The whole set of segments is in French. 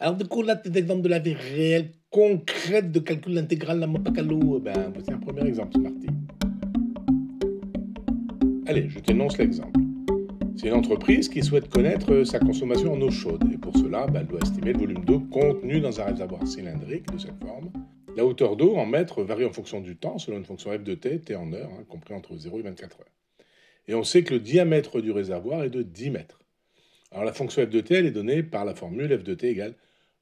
Alors du coup, là, tes exemples de la vie réelle, concrète de calcul intégral de la Monte-Carlo, ben, voici un premier exemple, Smarty. Allez, je t'énonce l'exemple. C'est une entreprise qui souhaite connaître sa consommation en eau chaude. Et pour cela, ben, elle doit estimer le volume d'eau contenu dans un réservoir cylindrique de cette forme. La hauteur d'eau en mètres varie en fonction du temps, selon une fonction f de t, t en heures, compris entre 0 et 24 heures. Et on sait que le diamètre du réservoir est de 10 mètres. Alors la fonction f de t, elle est donnée par la formule f de t égale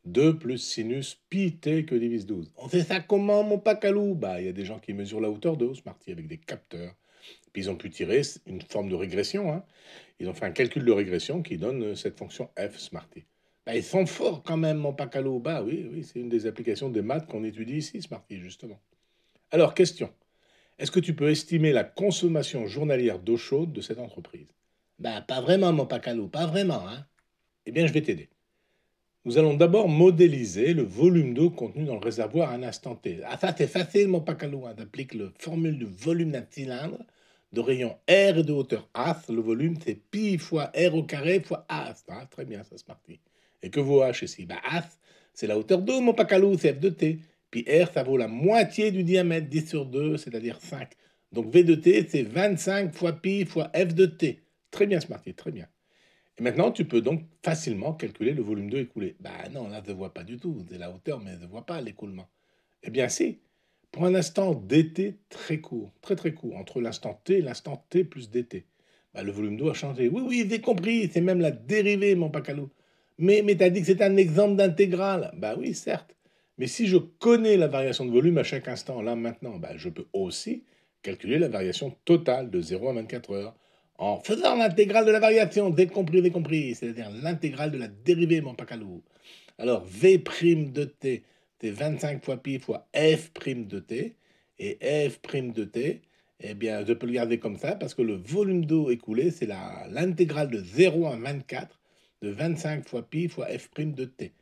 2 plus sinus pi t que divise 12. On fait ça comment, mon pacalou? Bah, il y a des gens qui mesurent la hauteur d'eau, Smarty, avec des capteurs. Puis ils ont pu tirer une forme de régression. Ils ont fait un calcul de régression qui donne cette fonction f, Smarty. Bah, ils sont forts quand même, mon pacalou. Bah oui, oui, c'est une des applications des maths qu'on étudie ici, Smarty, justement. Alors, question. Est-ce que tu peux estimer la consommation journalière d'eau chaude de cette entreprise? Bah, pas vraiment, mon pacalou, pas vraiment, hein. Eh bien, je vais t'aider. Nous allons d'abord modéliser le volume d'eau contenu dans le réservoir à un instant T. Ah, ça, c'est facile, mon pacalou. Tu appliques la formule du volume d'un cylindre de rayon R et de hauteur as. Le volume, c'est pi fois R au carré fois as. Ah, très bien, ça, c'est parti. Et que vaut H ici? Bah, as, c'est la hauteur d'eau, mon pacalou, c'est F de T. Puis R, ça vaut la moitié du diamètre, 10 sur 2, c'est-à-dire 5. Donc V de T, c'est 25 fois pi fois F de T. Très bien, Smarty, très bien. Et maintenant, tu peux donc facilement calculer le volume d'eau écoulé. Bah non, là, je ne vois pas du tout. C'est la hauteur, mais je ne vois pas l'écoulement. Eh bien, si. Pour un instant dt très court, très très court, entre l'instant t et l'instant t plus dt, bah, le volume d'eau a changé. Oui, oui, j'ai compris, c'est même la dérivée, mon pacalou. Mais tu as dit que c'est un exemple d'intégrale. Bah oui, certes. Mais si je connais la variation de volume à chaque instant, là, maintenant, bah, je peux aussi calculer la variation totale de 0 à 24 heures en faisant l'intégrale de la variation, dès compris, c'est-à-dire l'intégrale de la dérivée, mon pacalou. Alors, V' de t, c'est 25 fois pi fois F' de t, et F' de t, eh bien, je peux le garder comme ça, parce que le volume d'eau écoulé, c'est l'intégrale de 0 à 24 de 25 fois pi fois F' de t.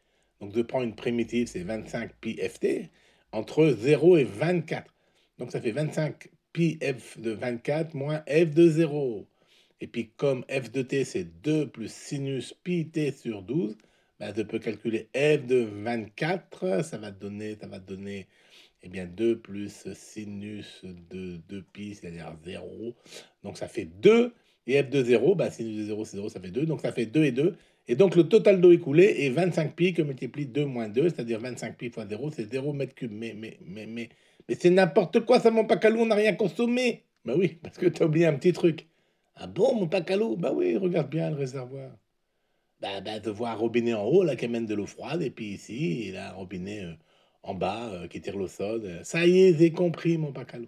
Donc, je prends une primitive, c'est 25 pi ft, entre 0 et 24. Donc, ça fait 25 pi f de 24 moins f de 0. Et puis, comme f de t, c'est 2 plus sinus pi t sur 12, ben, je peux calculer f de 24. Ça va donner eh bien, 2 plus sinus de 2 pi, c'est-à-dire 0. Donc, ça fait 2. Et f de 0, ben, sinus de 0, c'est 0, ça fait 2. Donc, ça fait 2 et 2. Et donc, le total d'eau écoulé est 25 pi que multiplie 2 moins 2, c'est-à-dire 25 pi fois 0, c'est 0 mètre cube. Mais c'est n'importe quoi, ça, mon pacalou, on n'a rien consommé. Ben oui, parce que tu as oublié un petit truc. Ah bon, mon pacalou? Bah oui, regarde bien le réservoir. Bah, de voir un robinet en haut, là, qui amène de l'eau froide, et puis ici, il a un robinet en bas qui tire l'eau chaude. Ça y est, j'ai compris, mon pacalou.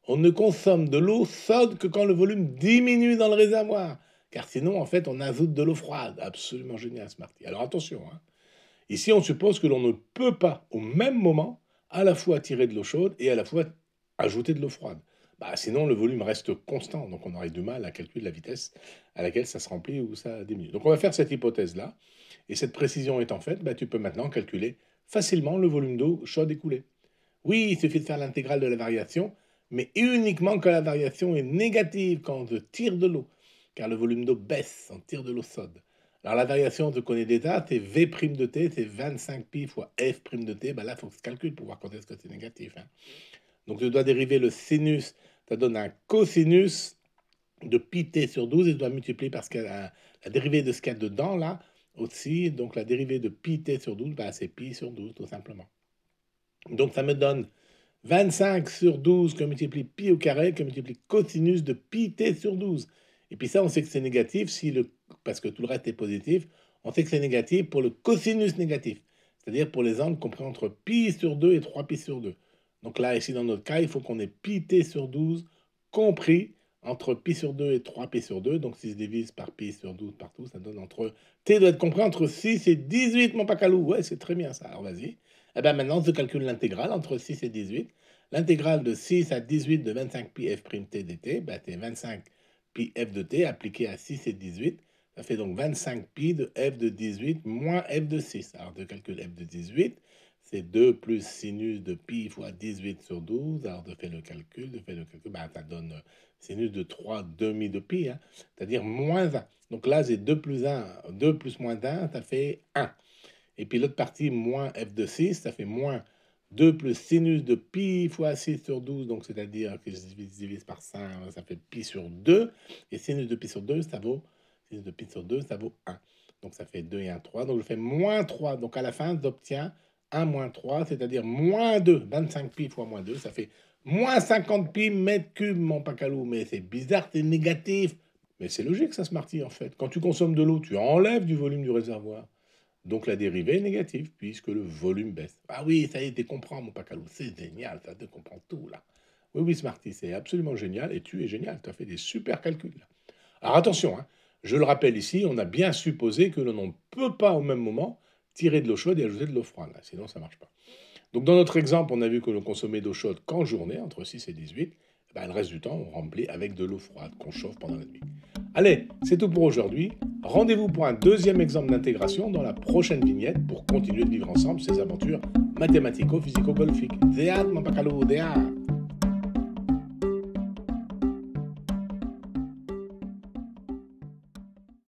On ne consomme de l'eau chaude que quand le volume diminue dans le réservoir. Car sinon, en fait, on ajoute de l'eau froide. Absolument génial, Smarty. Alors attention, ici, on suppose que l'on ne peut pas, au même moment, à la fois tirer de l'eau chaude et à la fois ajouter de l'eau froide. Bah, sinon, le volume reste constant, donc on aurait du mal à calculer la vitesse à laquelle ça se remplit ou ça diminue. Donc on va faire cette hypothèse-là, et cette précision étant faite, bah, tu peux maintenant calculer facilement le volume d'eau chaude écoulée. Oui, il suffit de faire l'intégrale de la variation, mais uniquement quand la variation est négative, quand on tire de l'eau, car le volume d'eau baisse, on tire de l'eau chaude. Alors la variation, tu connais déjà, c'est V' de t, c'est 25 pi fois F' de t. Ben là, il faut que tu calcules pour voir quand est-ce que c'est négatif. Donc je dois dériver le sinus, ça donne un cosinus de pi t sur 12, et je dois multiplier parce que la dérivée de ce qu'il y a dedans, là, aussi, donc la dérivée de pi t sur 12, ben, c'est pi sur 12, tout simplement. Donc ça me donne 25 sur 12 que multiplie pi au carré, que multiplie cosinus de pi t sur 12. Et puis ça, on sait que c'est négatif parce que tout le reste est positif. On sait que c'est négatif pour le cosinus négatif, c'est-à-dire pour les angles compris entre pi sur 2 et 3 pi sur 2. Donc là, ici, dans notre cas, il faut qu'on ait pi t sur 12 compris entre pi sur 2 et 3 pi sur 2. Donc si je divise par pi sur 12 partout, ça donne entre... T doit être compris entre 6 et 18, mon pacalou. Ouais, c'est très bien ça. Alors vas-y. Eh bien maintenant, je calcule l'intégrale entre 6 et 18. L'intégrale de 6 à 18 de 25 pi f' t dt, ben, c'est 25 pi f de t appliqué à 6 et 18. Ça fait donc 25 pi de f de 18 moins f de 6. Alors, je calcule f de 18, c'est 2 plus sinus de pi fois 18 sur 12. Alors, ben, ça donne sinus de 3 demi de pi, c'est-à-dire moins 1. Donc là, j'ai 2 plus 1, 2 plus moins 1, ça fait 1. Et puis l'autre partie, moins f de 6, ça fait moins 2 plus sinus de pi fois 6 sur 12, donc c'est-à-dire que je divise par 5, ça fait pi sur 2. Et sinus de pi sur 2, ça vaut, sinus de pi sur 2, ça vaut 1. Donc ça fait 2 et 1, 3. Donc je fais moins 3. Donc à la fin, j'obtiens 1 moins 3, c'est-à-dire moins 2. 25 pi fois moins 2, ça fait moins 50 pi mètres cubes, mon pacalou. Mais c'est bizarre, c'est négatif. Mais c'est logique, ça, Smarty, en fait. Quand tu consommes de l'eau, tu enlèves du volume du réservoir. Donc la dérivée est négative, puisque le volume baisse. Ah oui, ça y est, tu comprends, mon pacalou. C'est génial, ça te comprend tout, là. Oui, oui, Smarty, c'est absolument génial. Et tu es génial, tu as fait des super calculs, là. Alors attention, hein, je le rappelle ici, on a bien supposé que l'on ne peut pas au même moment tirer de l'eau chaude et ajouter de l'eau froide. Là, sinon, ça ne marche pas. Donc dans notre exemple, on a vu que l'on consommait d'eau chaude qu'en journée, entre 6 et 18. Ben, le reste du temps, on remplit avec de l'eau froide qu'on chauffe pendant la nuit. Allez, c'est tout pour aujourd'hui. Rendez-vous pour un deuxième exemple d'intégration dans la prochaine vignette pour continuer de vivre ensemble ces aventures mathématico-physico-golfiques. Zéat, mon pacalou, zéat.